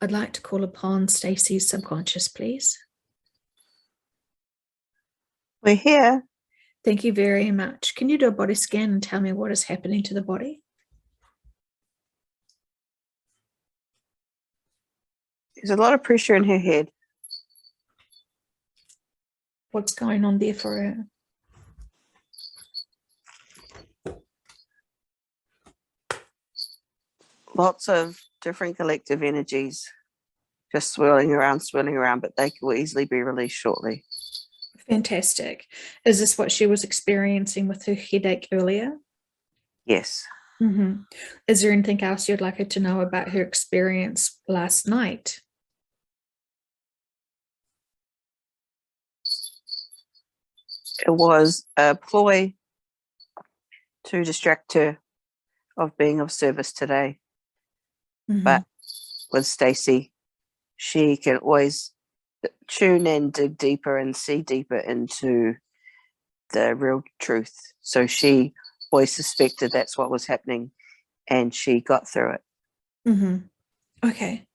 I'd like to call upon Stacey's subconscious, please. We're here. Thank you very much. Can you do a body scan and tell me what is happening to the body? There's a lot of pressure in her head. What's going on there for her? Lots of different collective energies just swirling around, but they will easily be released shortly. Fantastic. Is this what she was experiencing with her headache earlier? Yes. Mm-hmm. Is there anything else you'd like her to know about her experience last night? It was a ploy to distract her of being of service today. Mm-hmm. But with Stacey, she can always tune in, dig deeper and see deeper into the real truth. So she always suspected that's what was happening and she got through it. Mm-hmm. Okay.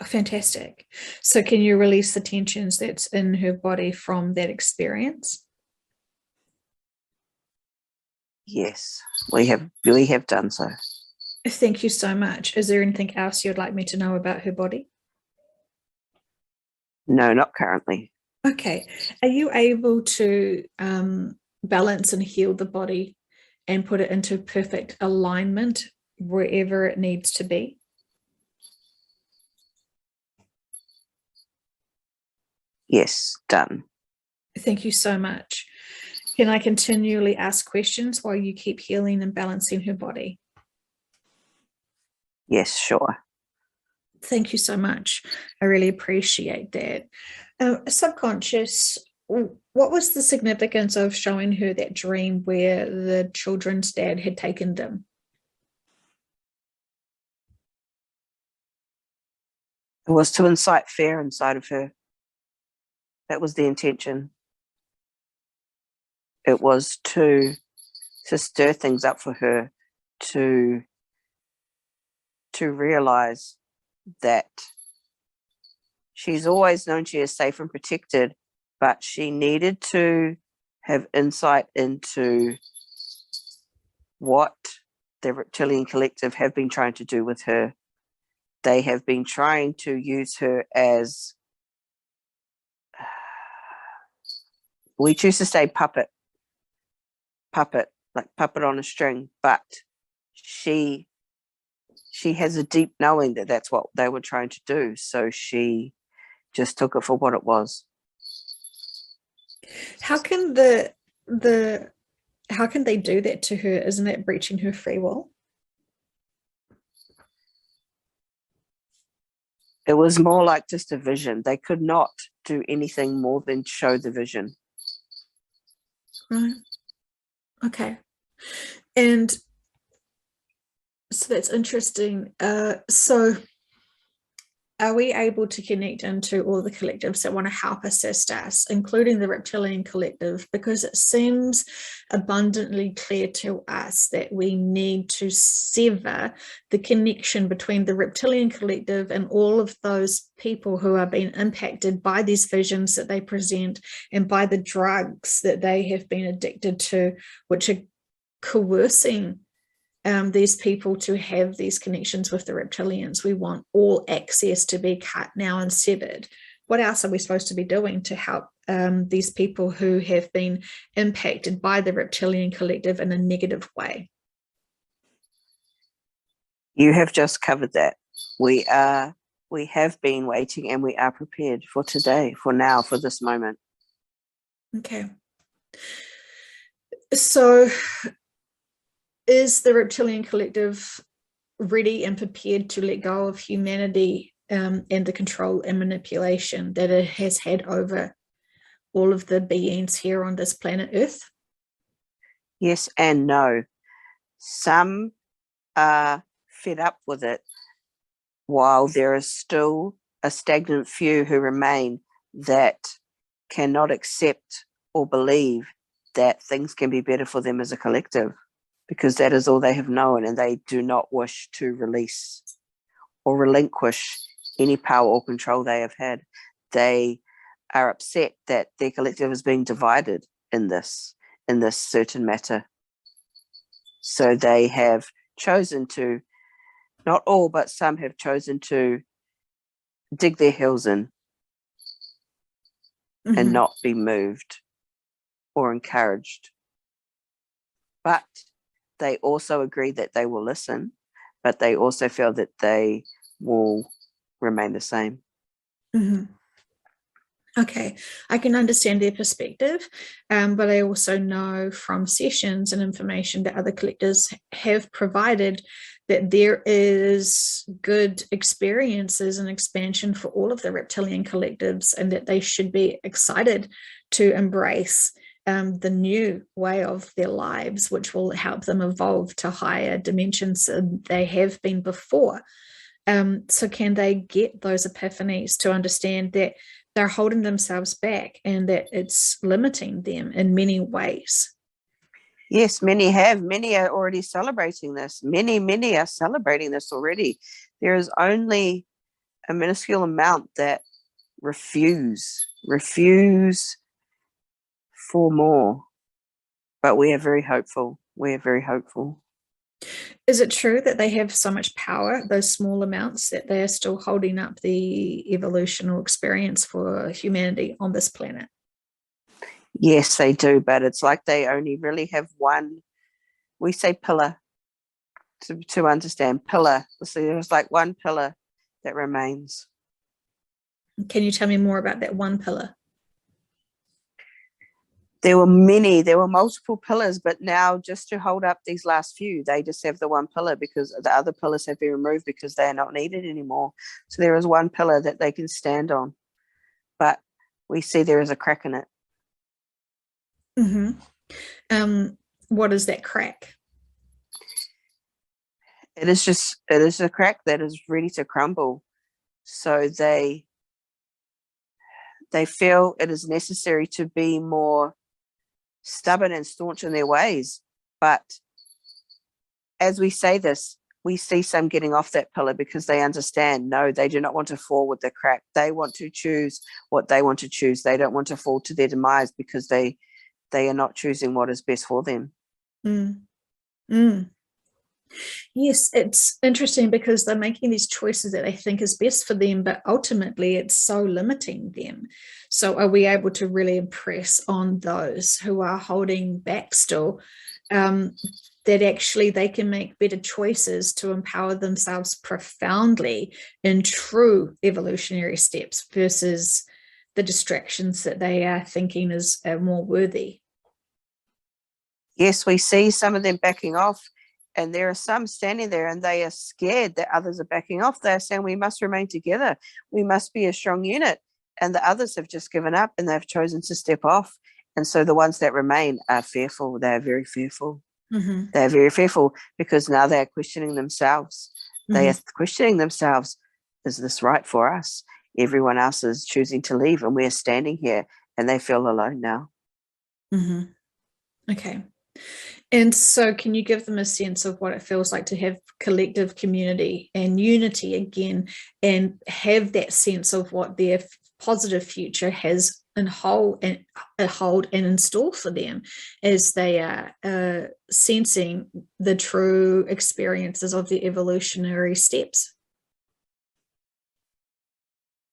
Fantastic. So can you release the tensions that's in her body from that experience? Yes, we have done so. Thank you so much. Is there anything else you'd like me to know about her body? No, not currently. Okay. Are you able to balance and heal the body and put it into perfect alignment wherever it needs to be? Yes, done. Thank you so much. Can I continually ask questions while you keep healing and balancing her body? Yes, sure. Thank you so much. I really appreciate that. Subconscious, what was the significance of showing her that dream where the children's dad had taken them? It was to incite fear inside of her. That was the intention. It was to stir things up for her, to realize that she's always known she is safe and protected, but she needed to have insight into what the reptilian collective have been trying to do with her. They have been trying to use her as, we choose to say puppet, like puppet on a string, but she has a deep knowing that that's what they were trying to do. So she just took it for what it was. How can how can they do that to her? Isn't that breaching her free will? It was more like just a vision. They could not do anything more than show the vision. Right. Okay. And so that's interesting. So are we able to connect into all the collectives that want to help assist us, including the reptilian collective? Because it seems abundantly clear to us that we need to sever the connection between the reptilian collective and all of those people who are being impacted by these visions that they present and by the drugs that they have been addicted to, which are coercing these people to have these connections with the reptilians. We want all access to be cut now and severed. What else are we supposed to be doing to help these people who have been impacted by the reptilian collective in a negative way? You have just covered that. We have been waiting and we are prepared for today, for now, for this moment. Okay. So is the reptilian collective ready and prepared to let go of humanity and the control and manipulation that it has had over all of the beings here on this planet Earth? Yes and no. Some are fed up with it, while there is still a stagnant few who remain that cannot accept or believe that things can be better for them as a collective, because that is all they have known, and they do not wish to release or relinquish any power or control they have had. They are upset that their collective is being divided in this certain matter. So they have chosen to, not all, but some have chosen to dig their heels in and not be moved or encouraged. But they also agree that they will listen, but they also feel that they will remain the same. Okay, I can understand their perspective, but I also know from sessions and information that other collectors have provided that there is good experiences and expansion for all of the reptilian collectives, and that they should be excited to embrace the new way of their lives, which will help them evolve to higher dimensions than they have been before. So can they get those epiphanies to understand that they're holding themselves back and that it's limiting them in many ways? Yes, many have. Many are already celebrating this. Many are celebrating this already. There is only a minuscule amount that refuse for more. But we are very hopeful. We are very hopeful. Is it true that they have so much power, those small amounts, that they are still holding up the evolutional experience for humanity on this planet? Yes, they do, but it's like they only really have one, we say pillar, to understand pillar. So there's like one pillar that remains. Can you tell me more about that one pillar? There were multiple pillars, but now just to hold up these last few, they just have the one pillar because the other pillars have been removed because they are not needed anymore. So there is one pillar that they can stand on, but we see there is a crack in it. What is that crack? It is a crack that is ready to crumble. So they feel it is necessary to be more stubborn and staunch in their ways. But as we say this, we see some getting off that pillar because they understand, no, they do not want to fall with the crack. They want to choose what they want to choose. They don't want to fall to their demise because they are not choosing what is best for them. Yes, it's interesting because they're making these choices that they think is best for them, but ultimately it's so limiting them. So are we able to really impress on those who are holding back still, that actually they can make better choices to empower themselves profoundly in true evolutionary steps versus the distractions that they are thinking is more worthy? Yes, we see some of them backing off, and there are some standing there and they are scared that others are backing off. They're saying we must remain together. We must be a strong unit. And the others have just given up and they've chosen to step off. And so the ones that remain are fearful. They are very fearful. They're very fearful because now they're questioning themselves. They are questioning themselves. Is this right for us? Everyone else is choosing to leave and we're standing here, and they feel alone now. Okay. And so can you give them a sense of what it feels like to have collective community and unity again, and have that sense of what their positive future has in hold and in store for them as they are sensing the true experiences of the evolutionary steps?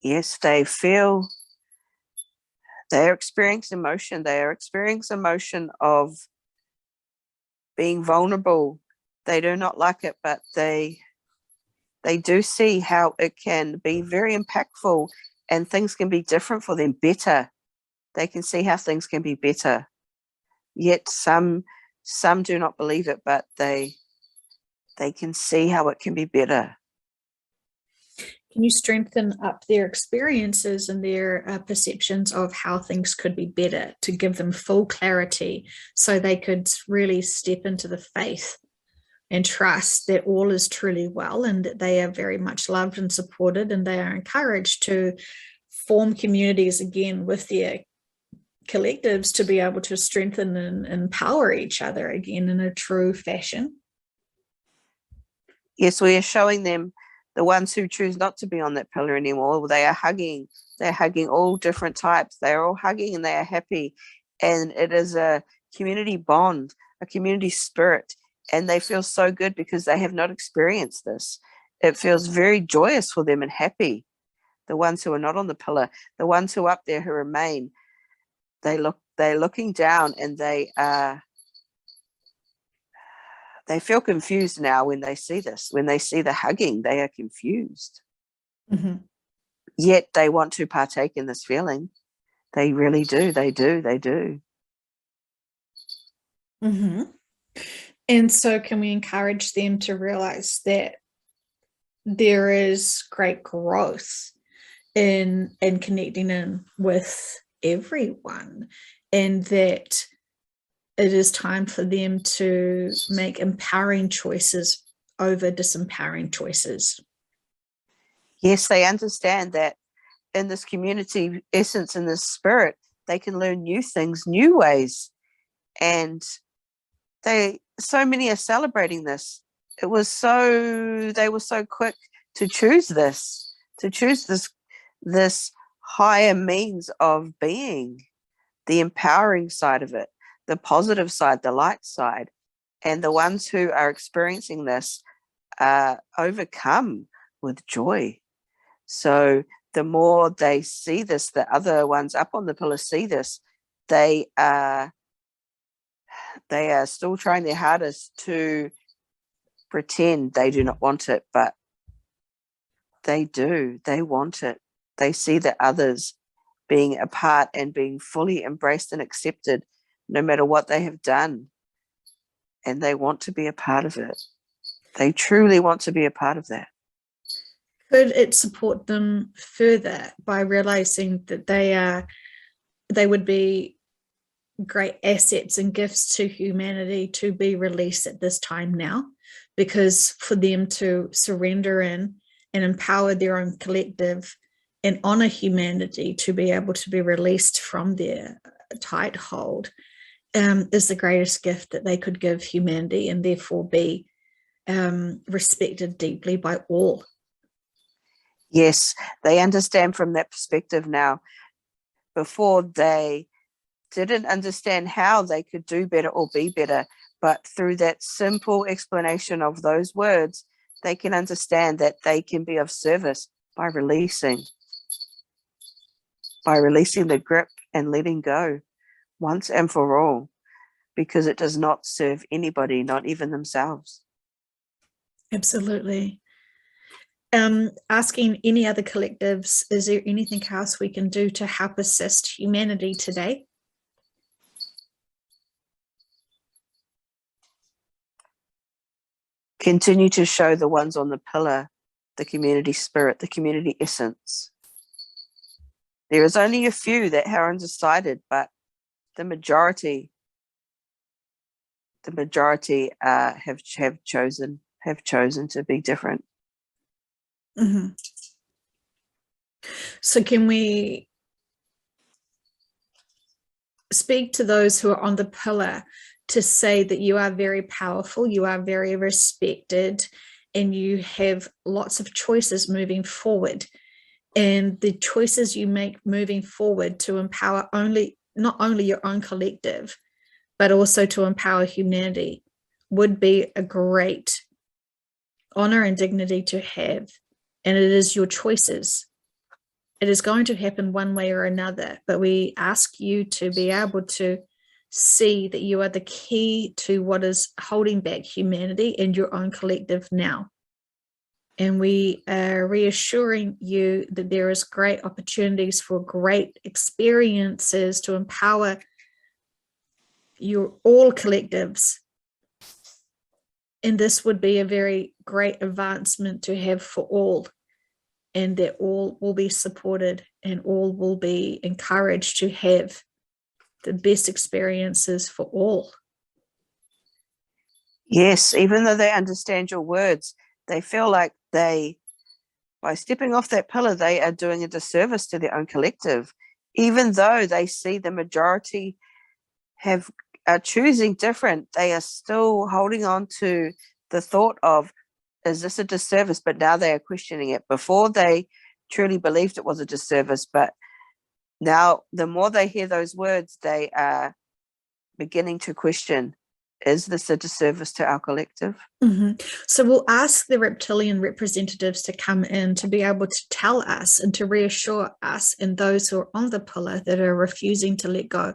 Yes, they feel they're experiencing emotion. They are experiencing emotion of being vulnerable. They do not like it, but they do see how it can be very impactful and things can be different for them, better. They can see how things can be better. Yet some do not believe it, but they can see how it can be better. Can you strengthen up their experiences and their perceptions of how things could be better to give them full clarity so they could really step into the faith and trust that all is truly well and that they are very much loved and supported, and they are encouraged to form communities again with their collectives to be able to strengthen and empower each other again in a true fashion? Yes, we are showing them The ones who choose not to be on that pillar anymore, they are hugging. They're hugging all different types. They're all hugging and they are happy. And it is a community bond, a community spirit. And they feel so good because they have not experienced this. It feels very joyous for them and happy. The ones who are not on the pillar, the ones who are up there who remain, they're looking down and they feel confused now when they see this. When they see the hugging, they are confused. Mm-hmm. Yet they want to partake in this feeling. They really do. They do. They do. Mm-hmm. And so can we encourage them to realize that there is great growth in connecting in with everyone, and that it is time for them to make empowering choices over disempowering choices? Yes, they understand that in this community essence, in this spirit, they can learn new things, new ways. And so many are celebrating this. They were so quick to choose this higher means of being, the empowering side of it, the positive side, the light side. And the ones who are experiencing this overcome with joy. So the more they see this, the other ones up on the pillar see this, they are still trying their hardest to pretend they do not want it, but they do. They want it. They see the others being a part and being fully embraced and accepted no matter what they have done. And they want to be a part of it. They truly want to be a part of that. Could it support them further by realizing that they would be great assets and gifts to humanity to be released at this time now? Because for them to surrender in and empower their own collective and honor humanity to be able to be released from their tight hold is the greatest gift that they could give humanity, and therefore be respected deeply by all. Yes, they understand from that perspective now. Before, they didn't understand how they could do better or be better, but through that simple explanation of those words, they can understand that they can be of service by releasing the grip and letting go once and for all, because it does not serve anybody, not even themselves. Absolutely. Asking any other collectives, is there anything else we can do to help assist humanity today? Continue to show the ones on the pillar the community spirit, the community essence. There is only a few that are undecided, but the majority have chosen to be different. Mm-hmm. So can we speak to those who are on the pillar to say that you are very powerful, you are very respected, and you have lots of choices moving forward, and the choices you make moving forward to empower not only your own collective, but also to empower humanity would be a great honor and dignity to have. And it is your choices. It is going to happen one way or another, but we ask you to be able to see that you are the key to what is holding back humanity and your own collective now. And we are reassuring you that there is great opportunities for great experiences to empower your all collectives. And this would be a very great advancement to have for all, and that all will be supported and all will be encouraged to have the best experiences for all. Yes, even though they understand your words, they feel like by stepping off that pillar, they are doing a disservice to their own collective, even though they see the majority are choosing different. They are still holding on to the thought of is this a disservice? But now they are questioning it. Before they truly believed it was a disservice, but now the more they hear those words, they are beginning to question, is this a disservice to our collective? So we'll ask the reptilian representatives to come in to be able to tell us and to reassure us and those who are on the pillar that are refusing to let go.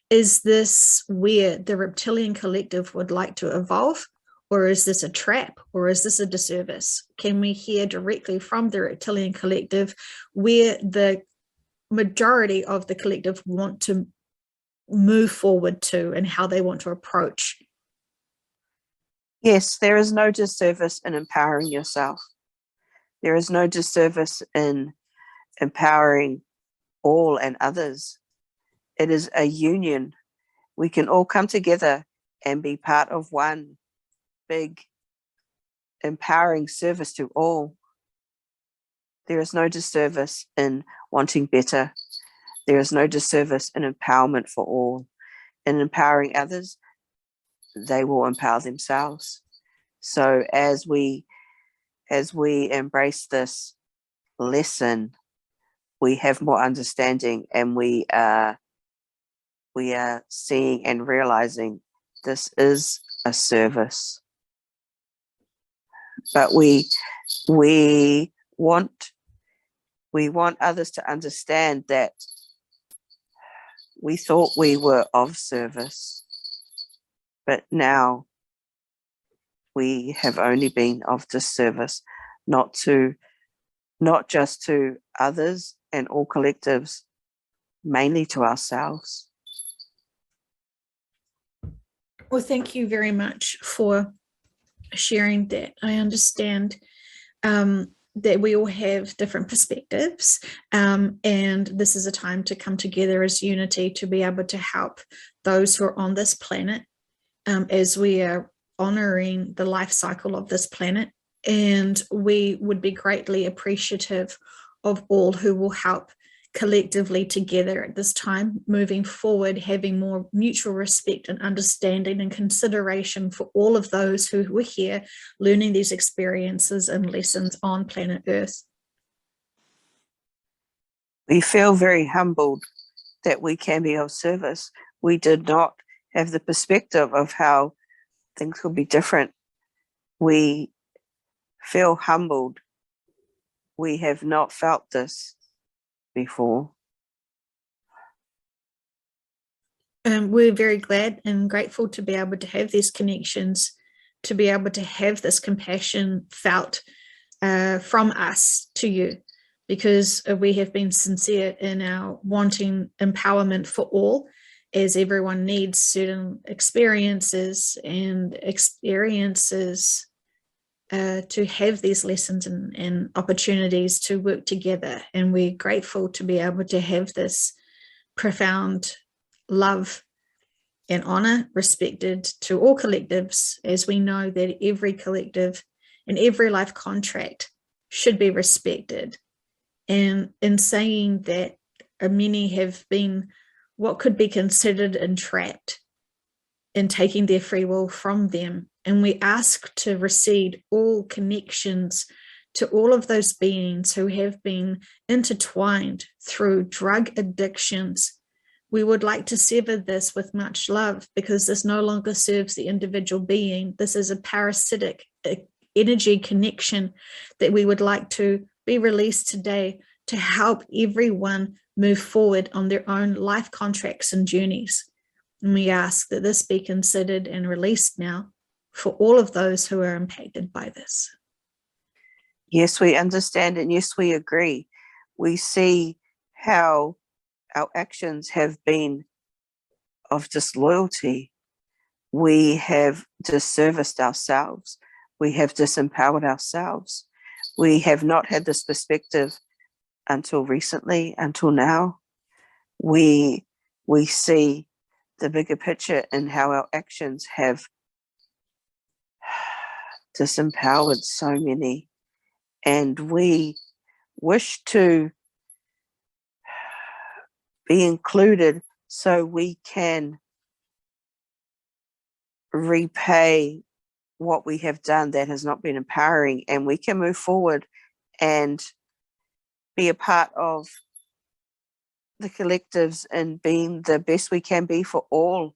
Is this where the reptilian collective would like to evolve? Or is this a trap? Or is this a disservice? Can we hear directly from the reptilian collective where the majority of the collective want to move forward to and how they want to approach? Yes, there is no disservice in empowering yourself. There is no disservice in empowering all and others. It is a union. We can all come together and be part of one big empowering service to all. There is no disservice in wanting better. There is no disservice in empowerment for all. In empowering others, they will empower themselves. So as we embrace this lesson, we have more understanding, and we are seeing and realizing this is a service. But we want others to understand that we thought we were of service, but now we have only been of disservice, not just to others and all collectives, mainly to ourselves. Well, thank you very much for sharing that. I understand that we all have different perspectives, and this is a time to come together as unity to be able to help those who are on this planet as we are honoring the life cycle of this planet. And we would be greatly appreciative of all who will help collectively together at this time, moving forward, having more mutual respect and understanding and consideration for all of those who were here learning these experiences and lessons on planet Earth. We feel very humbled that we can be of service. We did not have the perspective of how things could be different. We feel humbled. We have not felt this before. We're very glad and grateful to be able to have these connections, to be able to have this compassion felt from us to you, because we have been sincere in our wanting empowerment for all, as everyone needs certain experiences to have these lessons and opportunities to work together. And we're grateful to be able to have this profound love and honor respected to all collectives, as we know that every collective and every life contract should be respected. And in saying that, many have been what could be considered entrapped in taking their free will from them. And we ask to recede all connections to all of those beings who have been intertwined through drug addictions. We would like to sever this with much love, because this no longer serves the individual being. This is a parasitic energy connection that we would like to be released today to help everyone move forward on their own life contracts and journeys. And we ask that this be considered and released now for all of those who are impacted by this. Yes, we understand, and yes, we agree. We see how our actions have been of disloyalty. We have disserviced ourselves. We have disempowered ourselves. We have not had this perspective until recently, until now. We see the bigger picture in how our actions have disempowered so many. And we wish to be included so we can repay what we have done that has not been empowering, and we can move forward and be a part of the collectives and being the best we can be for all,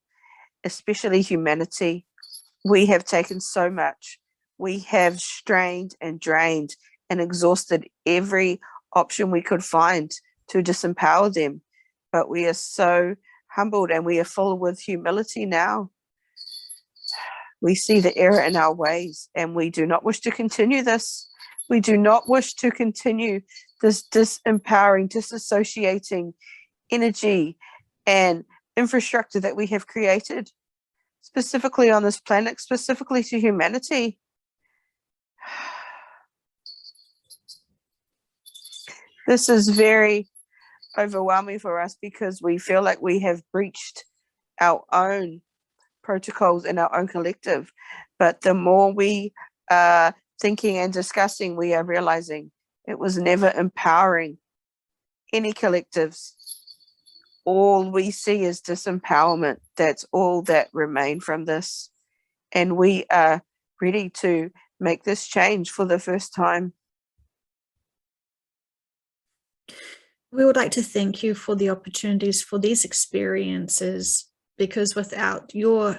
especially humanity. We have taken so much. We have strained and drained and exhausted every option we could find to disempower them. But we are so humbled and we are full with humility now. We see the error in our ways and we do not wish to continue this. We do not wish to continue this disempowering, disassociating energy and infrastructure that we have created, specifically on this planet, specifically to humanity. This is very overwhelming for us because we feel like we have breached our own protocols in our own collective. But the more we are thinking and discussing, we are realizing it was never empowering any collectives. All we see is disempowerment. That's all that remained from this. And we are ready to make this change for the first time. We would like to thank you for the opportunities for these experiences, because without your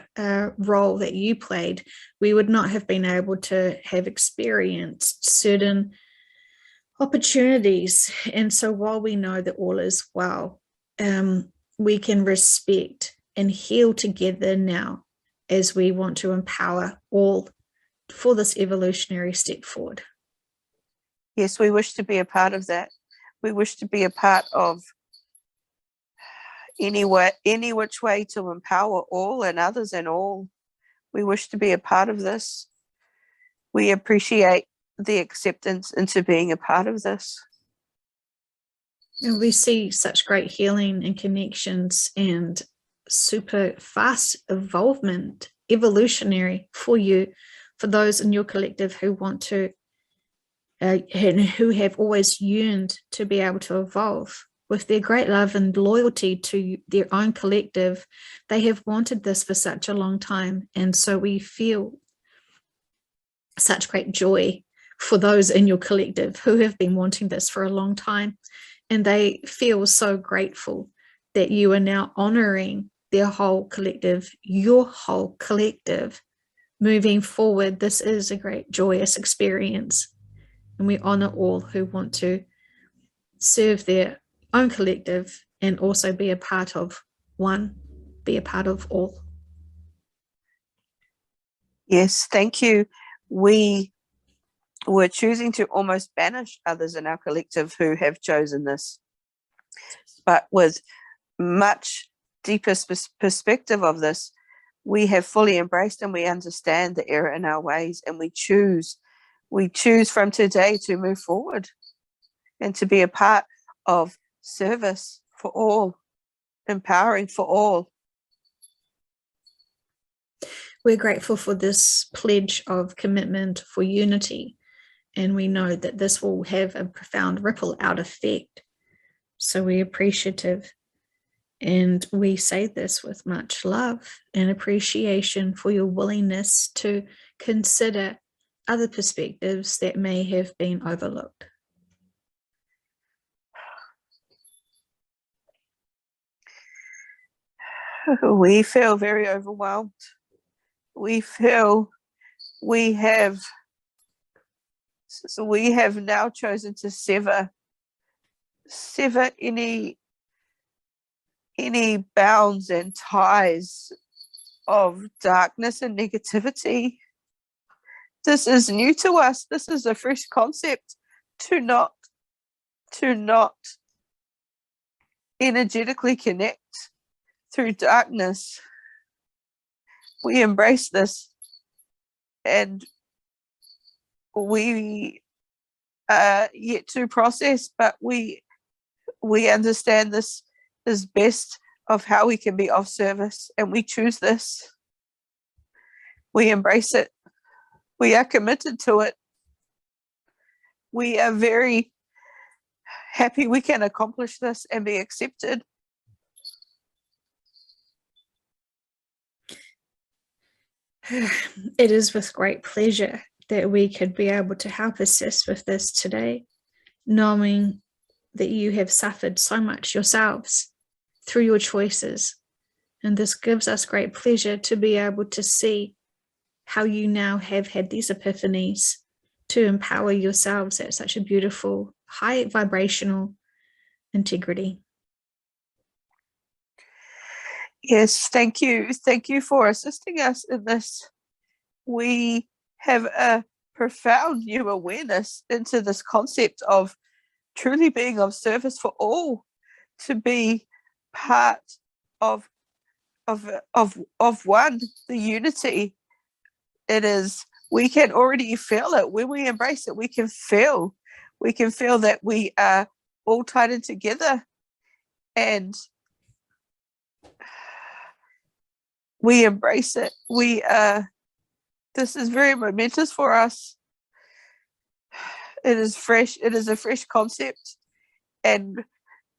role that you played, we would not have been able to have experienced certain opportunities. And so while we know that all is well, we can respect and heal together now as we want to empower all for this evolutionary step forward. Yes, we wish to be a part of that. We wish to be a part of any which way to empower all and others and all. We wish to be a part of this. We appreciate the acceptance into being a part of this. And we see such great healing and connections and super fast involvement, evolutionary for you, for those in your collective who want to and who have always yearned to be able to evolve with their great love and loyalty to their own collective. They have wanted this for such a long time. And so we feel such great joy for those in your collective who have been wanting this for a long time. And they feel so grateful that you are now honoring their whole collective, your whole collective, moving forward. This is a great joyous experience. And we honor all who want to serve their own collective and also be a part of one, be a part of all. Yes, thank you. We were choosing to almost banish others in our collective who have chosen this. But with much deeper perspective of this, we have fully embraced and we understand the error in our ways, and we choose from today to move forward and to be a part of service for all, empowering for all. We're grateful for this pledge of commitment for unity, and we know that this will have a profound ripple out effect. So we're appreciative, and we say this with much love and appreciation for your willingness to consider other perspectives that may have been overlooked. We feel very overwhelmed. We feel we have now chosen to sever any bounds and ties of darkness and negativity. This is new to us. This is a fresh concept to not energetically connect through darkness. We embrace this, and we are yet to process, but we understand this is best of how we can be of service, and we choose this. We embrace it. We are committed to it. We are very happy we can accomplish this and be accepted. It is with great pleasure that we could be able to help assist with this today, knowing that you have suffered so much yourselves through your choices. And this gives us great pleasure to be able to see how you now have had these epiphanies to empower yourselves at such a beautiful, high vibrational integrity. Yes, thank you. Thank you for assisting us in this. We have a profound new awareness into this concept of truly being of service for all, to be part of one, the unity. It is, we can already feel it. When we embrace it, we can feel that we are all tied in together, and we embrace it. This is very momentous for us. It is fresh. It is a fresh concept, and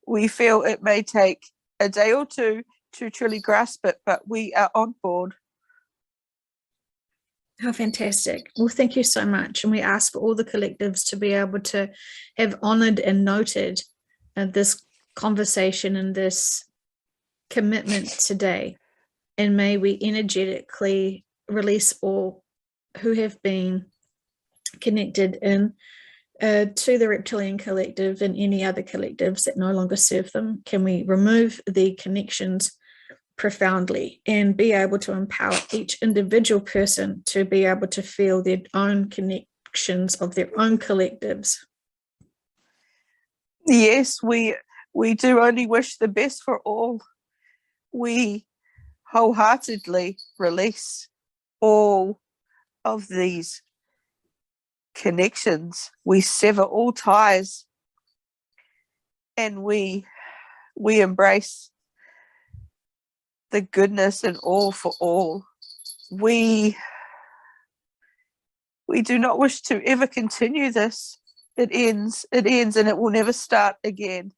we feel it may take a day or two to truly grasp it, but we are on board. How fantastic. Well, thank you so much. And we ask for all the collectives to be able to have honored and noted this conversation and this commitment today. And may we energetically release all who have been connected in to the reptilian collective and any other collectives that no longer serve them. Can we remove the connections profoundly and be able to empower each individual person to be able to feel their own connections of their own collectives? Yes, we do only wish the best for all. We wholeheartedly release all of these connections. We sever all ties, and we embrace the goodness and all for all. We do not wish to ever continue this. It ends, and it will never start again.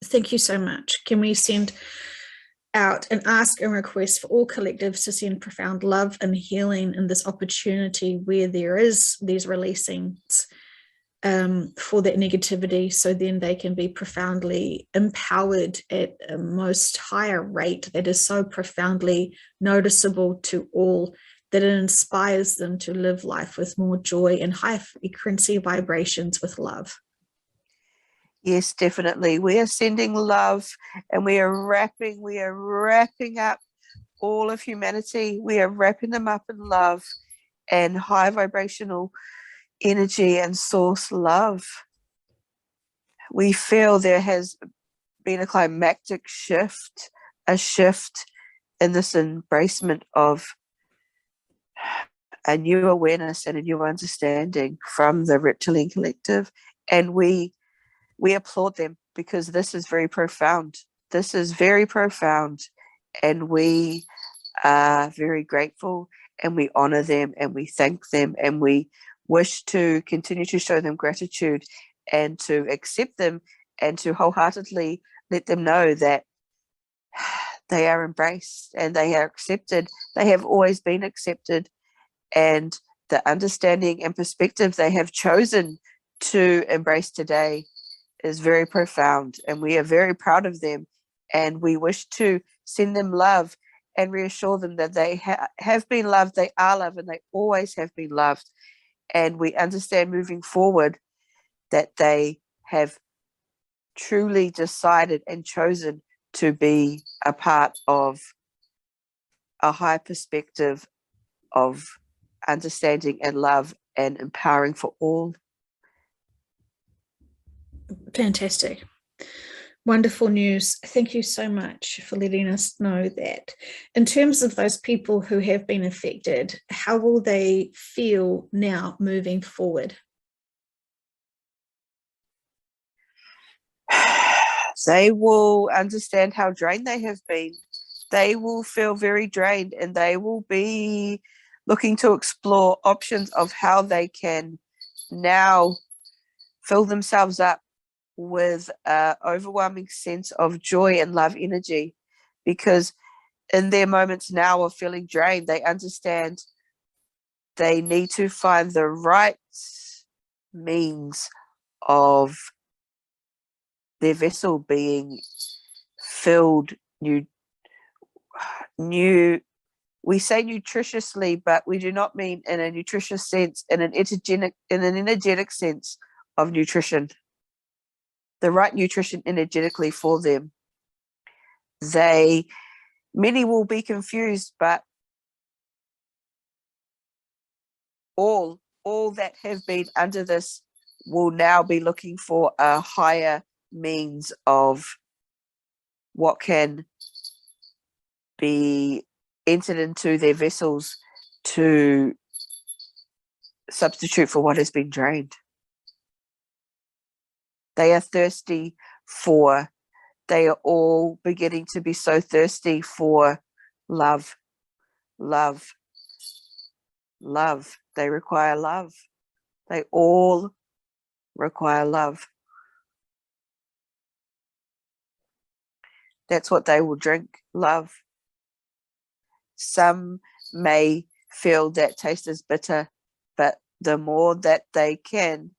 Thank you so much. Can we send out and ask and request for all collectives to send profound love and healing in this opportunity where there is these releasings for that negativity, so then they can be profoundly empowered at a most higher rate that is so profoundly noticeable to all, that it inspires them to live life with more joy and high frequency vibrations with love. Yes, definitely. We are sending love, and we are wrapping up all of humanity. We are wrapping them up in love and high vibrational energy and source love. We feel there has been a climactic shift, a shift in this embracement of a new awareness and a new understanding from the reptilian collective. And we applaud them, because this is very profound. This is very profound. And we are very grateful, and we honor them, and we thank them, and we wish to continue to show them gratitude and to accept them and to wholeheartedly let them know that they are embraced and they are accepted. They have always been accepted, and the understanding and perspective they have chosen to embrace today is very profound, and we are very proud of them, and we wish to send them love and reassure them that they have been loved, they are loved, and they always have been loved. And we understand moving forward that they have truly decided and chosen to be a part of a high perspective of understanding and love and empowering for all. Fantastic. Wonderful news. Thank you so much for letting us know that. In terms of those people who have been affected, how will they feel now moving forward? They will understand how drained they have been. They will feel very drained, and they will be looking to explore options of how they can now fill themselves up with an overwhelming sense of joy and love energy, because in their moments now of feeling drained, they understand they need to find the right means of their vessel being filled new we say nutritiously, but we do not mean in a nutritious sense, in an energetic sense of nutrition. The right nutrition energetically for them. Many will be confused, but all that have been under this will now be looking for a higher means of what can be entered into their vessels to substitute for what has been drained. They are thirsty for, they are all beginning to be so thirsty for love, love, love. They require love. They all require love. That's what they will drink, love. Some may feel that taste is bitter, but the more that they can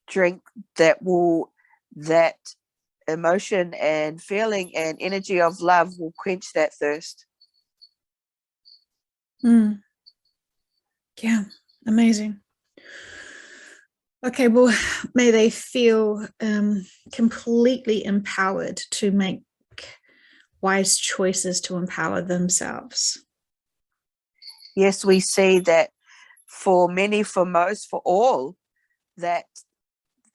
drink, that emotion and feeling and energy of love will quench that thirst. Yeah, amazing. Okay, well, may they feel completely empowered to make wise choices to empower themselves. Yes, we see that for many, for most, for all, that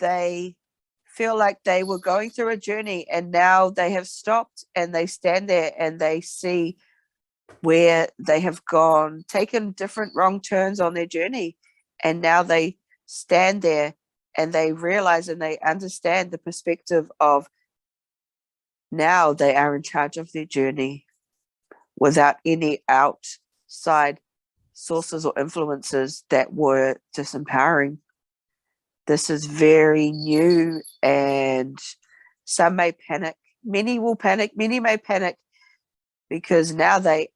they feel like they were going through a journey and now they have stopped and they stand there and they see where they have taken different wrong turns on their journey. And now they stand there and they realize and they understand the perspective of now they are in charge of their journey without any outside sources or influences that were disempowering. This is very new and some may panic. Many will panic. Many may panic because now they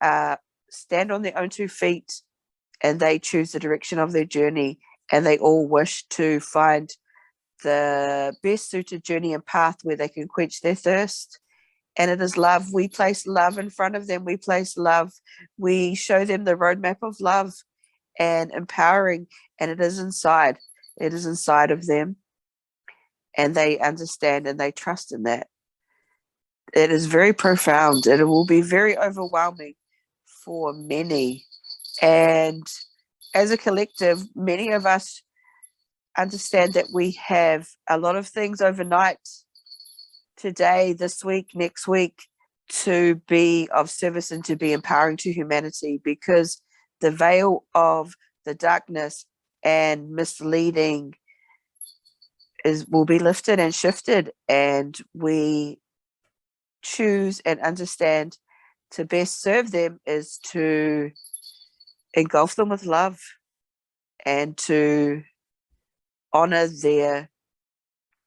stand on their own 2 feet and they choose the direction of their journey and they all wish to find the best suited journey and path where they can quench their thirst. And it is love. We place love in front of them. We place love. We show them the roadmap of love and empowering, and it is inside. It is inside of them. And they understand and they trust in that. It is very profound and it will be very overwhelming for many. And as a collective, many of us understand that we have a lot of things overnight, today, this week, next week, to be of service and to be empowering to humanity, because the veil of the darkness and misleading will be lifted and shifted, and we choose and understand to best serve them is to engulf them with love and to honor their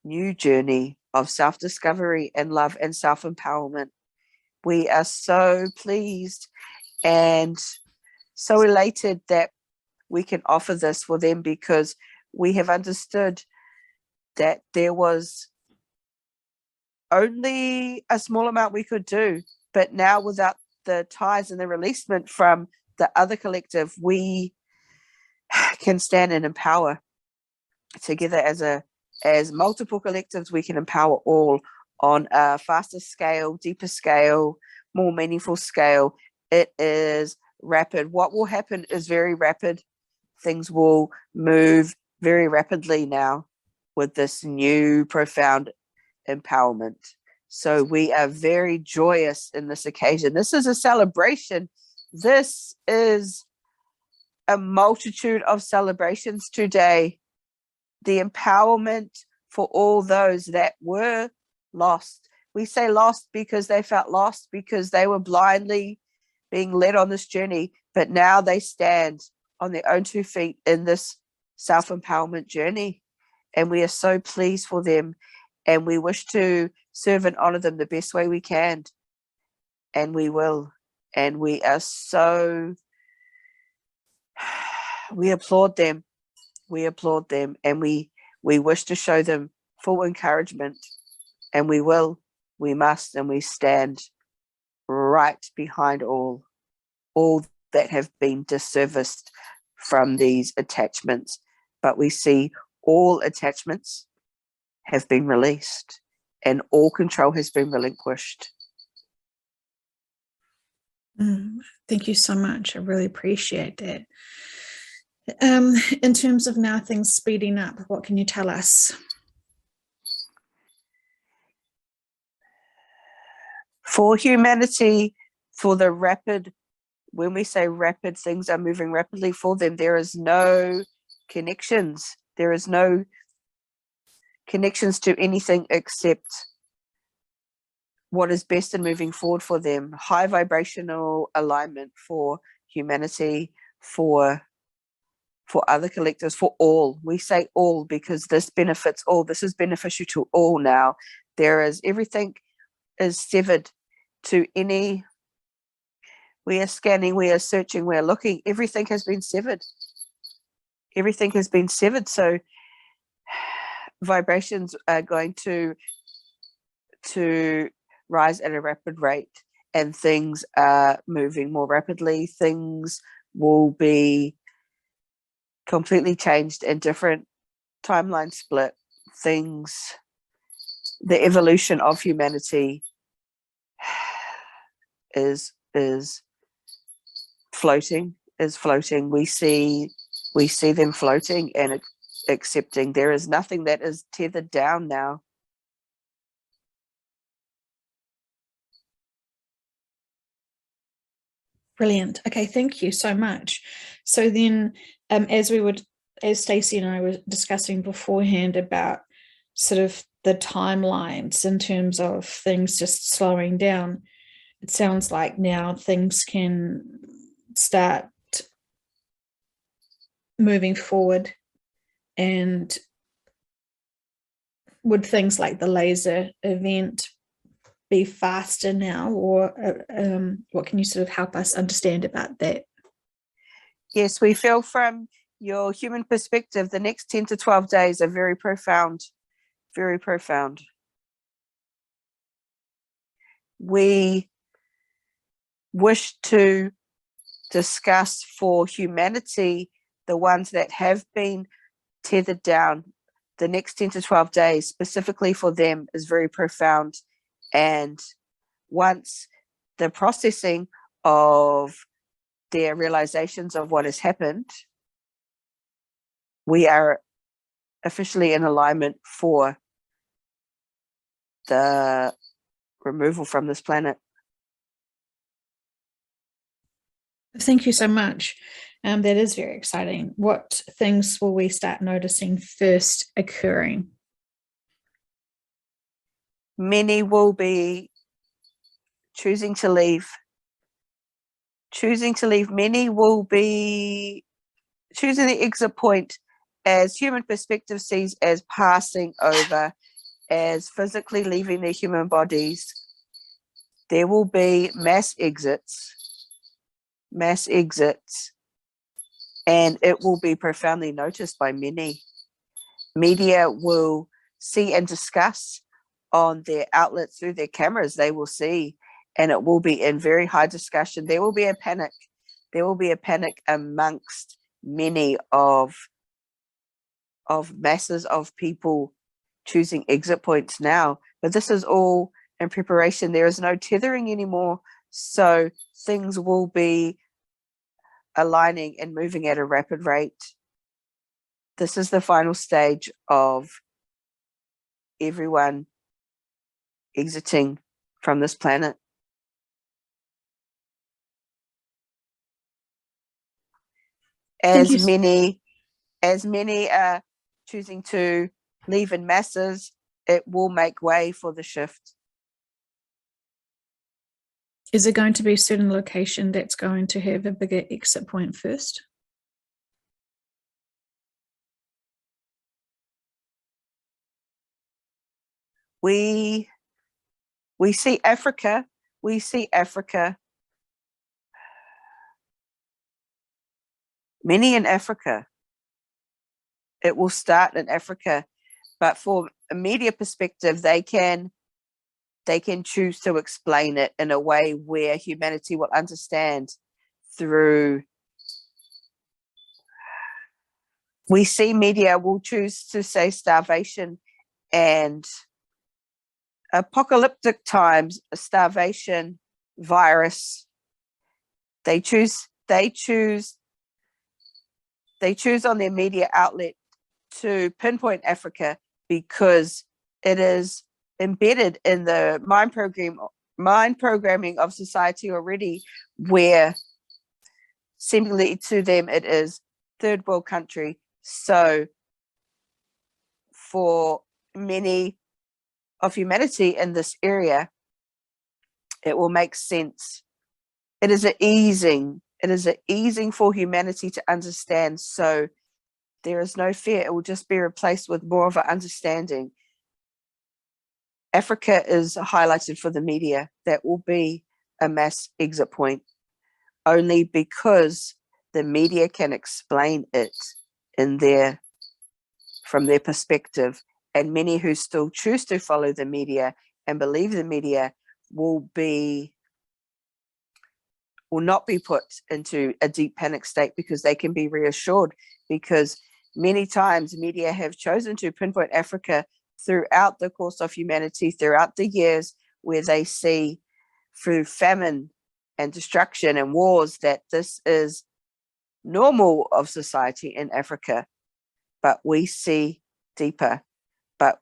new journey of self-discovery and love and self-empowerment. We are so pleased and so elated that we can offer this for them, because we have understood that there was only a small amount we could do, but now without the ties and the releasement from the other collective, we can stand and empower together as multiple collectives. We can empower all on a faster scale, deeper scale, more meaningful scale. It is rapid. What will happen is very rapid. Things will move very rapidly now with this new profound empowerment. So we are very joyous in this occasion. This is a celebration. This is a multitude of celebrations today. The empowerment for all those that were lost. We say lost because they felt lost, because they were blindly being led on this journey, but now they stand on their own 2 feet in this self-empowerment journey. And we are so pleased for them. And we wish to serve and honor them the best way we can. And we will. And we are so, we applaud them. We applaud them, and we wish to show them full encouragement, and we will, we must, and we stand right behind all that have been disserviced from these attachments. But we see all attachments have been released and all control has been relinquished. Thank you so much. I really appreciate that. In terms of now things speeding up, what can you tell us? For humanity, for the rapid, when we say rapid, things are moving rapidly for them. There is no connections. There is no connections to anything except what is best in moving forward for them. High vibrational alignment for humanity, for other collectives, for all. We say all because this benefits all. This is beneficial to all now. There is, everything is severed to any, we are scanning, we are searching, we are looking, everything has been severed. Everything has been severed. So vibrations are going to rise at a rapid rate, and things are moving more rapidly. Things will be completely changed and different timeline split. Things, the evolution of humanity is floating. We see them floating and accepting. There is nothing that is tethered down now. Brilliant. Okay, thank you so much. So then, as Stacey and I were discussing beforehand about sort of the timelines in terms of things just slowing down, it sounds like now things can start moving forward, and would things like the laser event be faster now, or what can you sort of help us understand about that? Yes, we feel from your human perspective, the next 10 to 12 days are very profound, very profound. We wish to discuss for humanity, the ones that have been tethered down, the next 10 to 12 days specifically for them is very profound. And once the processing of their realizations of what has happened, we are officially in alignment for the removal from this planet. Thank you so much. That is very exciting. What things will we start noticing first occurring? Many will be choosing to leave. Many will be choosing the exit point, as human perspective sees as passing over, as physically leaving their human bodies. There will be mass exits, and it will be profoundly noticed by many. Media will see and discuss on their outlets through their cameras. They will see, and it will be in very high discussion. There will be a panic. There will be a panic amongst many of masses of people choosing exit points now. But this is all in preparation. There is no tethering anymore. So things will be aligning and moving at a rapid rate. This is the final stage of everyone exiting from this planet. As many are choosing to leave in masses, it will make way for the shift. Is it going to be a certain location that's going to have a bigger exit point first? We We see Africa. We see Africa. Many in Africa. It will start in Africa, but for a media perspective, they can choose to explain it in a way where humanity will understand through. We see media will choose to say starvation and apocalyptic times, starvation, virus. They choose on their media outlet to pinpoint Africa because it is embedded in the mind programming of society already, where seemingly to them it is third world country. So for many of humanity in this area, it will make sense. It is an easing for humanity to understand. So there is no fear. It will just be replaced with more of an understanding. Africa is highlighted for the media. That will be a mass exit point, only because the media can explain it from their perspective. And many who still choose to follow the media and believe the media will not be put into a deep panic state, because they can be reassured, because many times media have chosen to pinpoint Africa throughout the course of humanity, throughout the years, where they see through famine and destruction and wars that this is normal of society in Africa. But we see deeper. But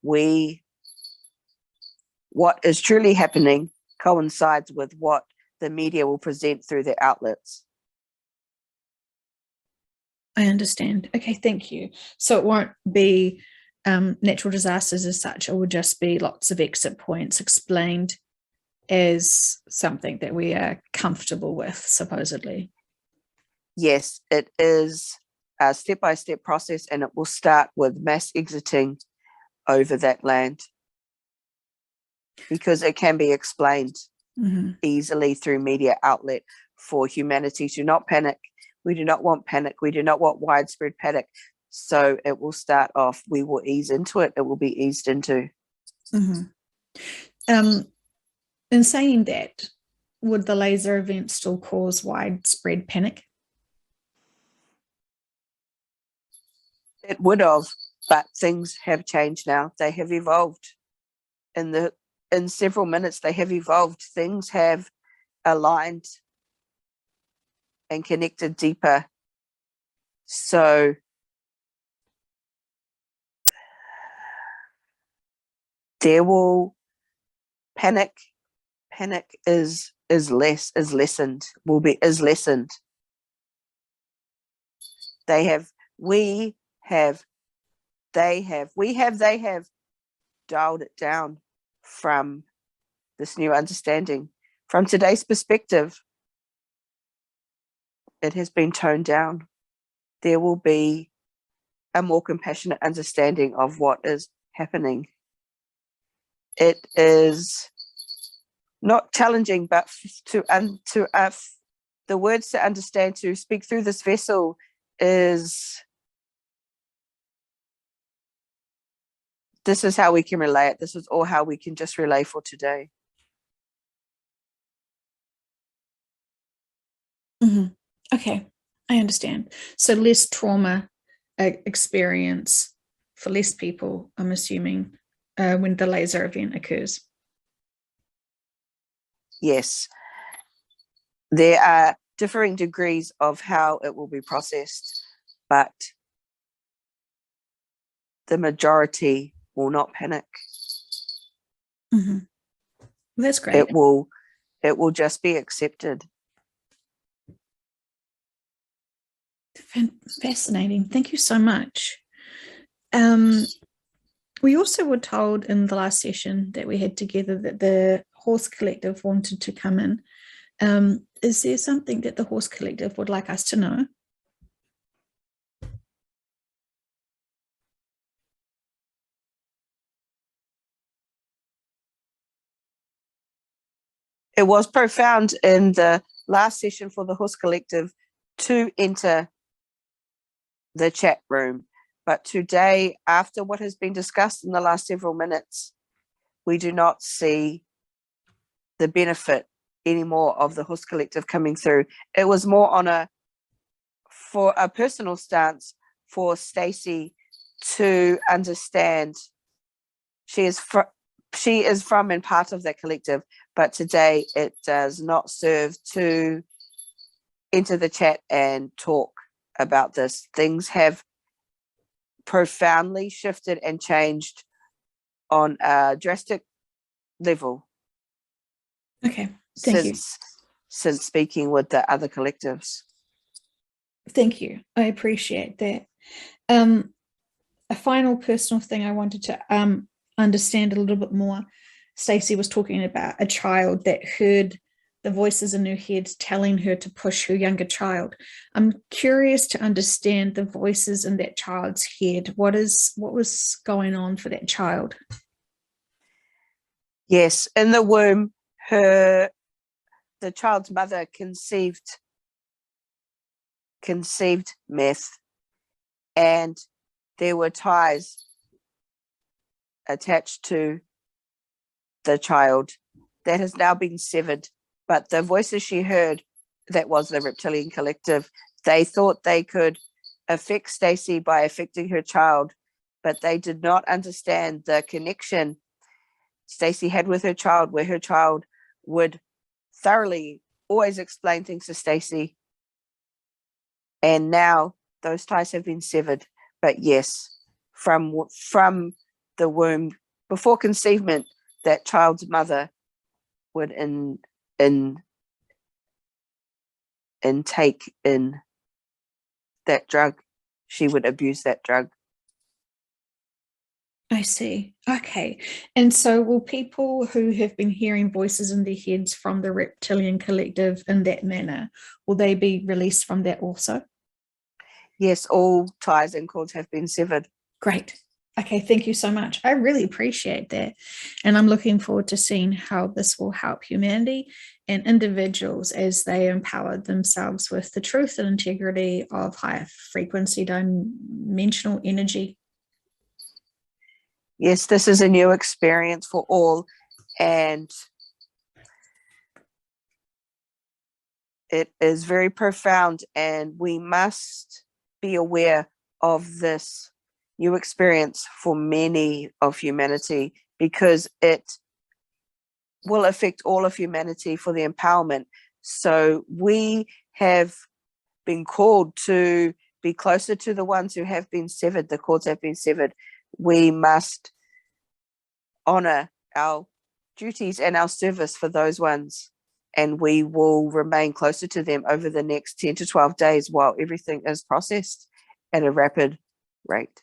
what is truly happening coincides with what the media will present through their outlets. I understand. Okay, thank you. So it won't be natural disasters as such. It would just be lots of exit points explained as something that we are comfortable with, supposedly. Yes, it is a step-by-step process, and it will start with mass exiting over that land, because it can be explained easily through media outlet for humanity to not panic. We do not want panic. We do not want widespread panic. So it will start off, we will ease into it. It will be eased into. In saying that, would the laser event still cause widespread panic? It would have, but things have changed now. They have evolved. In several minutes, they have evolved. Things have aligned and connected deeper. So there will panic is lessened. They have dialed it down from this new understanding. From today's perspective, it has been toned down. There will be a more compassionate understanding of what is happening. It is not challenging, but the words to understand, to speak through this vessel, is this is how we can relay it. This is all how we can just relay for today. Okay, I understand. So less trauma experience for less people, I'm assuming, when the laser event occurs. Yes. There are differing degrees of how it will be processed, but the majority will not panic. That's great. It will just be accepted. Fascinating. Thank you so much. We also were told in the last session that we had together that the Horse Collective wanted to come in. Is there something that the Horse Collective would like us to know? It was profound in the last session for the Horse Collective to enter the chat room. But today, after what has been discussed in the last several minutes, we do not see the benefit anymore of the Horse Collective coming through. It was more on for a personal stance for Stacey to understand she is from and part of that collective, but today it does not serve to enter the chat and talk about this. Things have profoundly shifted and changed on a drastic level. Okay, thank you. Since speaking with the other collectives. Thank you. I appreciate that. A final personal thing I wanted to understand a little bit more. Stacey was talking about a child that heard the voices in her head telling her to push her younger child. I'm curious to understand the voices in that child's head. What was going on for that child? Yes, in the womb, the child's mother conceived meth, and there were ties attached to the child that has now been severed. But the voices she heard, that was the reptilian collective, they thought they could affect Stacey by affecting her child, but they did not understand the connection Stacey had with her child, where her child would thoroughly always explain things to Stacey. And now those ties have been severed. But yes, from the womb, before conceivement, that child's mother would intake in that drug. She would abuse that drug. I see. Okay. And so will people who have been hearing voices in their heads from the reptilian collective in that manner, will they be released from that also? Yes, all ties and cords have been severed. Great. Okay, thank you so much. I really appreciate that. And I'm looking forward to seeing how this will help humanity and individuals as they empower themselves with the truth and integrity of higher frequency dimensional energy. Yes, this is a new experience for all, and it is very profound, and we must be aware of this new experience for many of humanity, because it will affect all of humanity for the empowerment. So we have been called to be closer to the ones who have been severed, the cords have been severed. We must honor our duties and our service for those ones, and we will remain closer to them over the next 10 to 12 days while everything is processed at a rapid rate.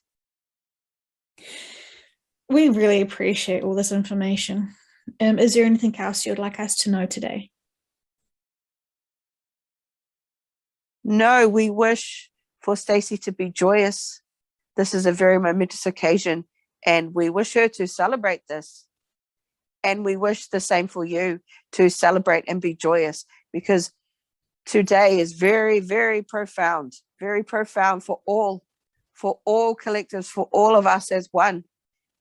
We really appreciate all this information. Is there anything else you'd like us to know today? No, we wish for Stacey to be joyous. This is a very momentous occasion, and we wish her to celebrate this. And we wish the same for you, to celebrate and be joyous, because today is very, very profound for all collectives, for all of us as one.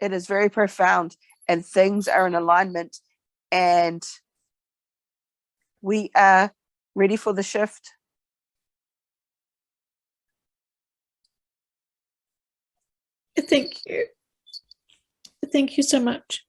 It is very profound, and things are in alignment, and we are ready for the shift. Thank you. Thank you so much.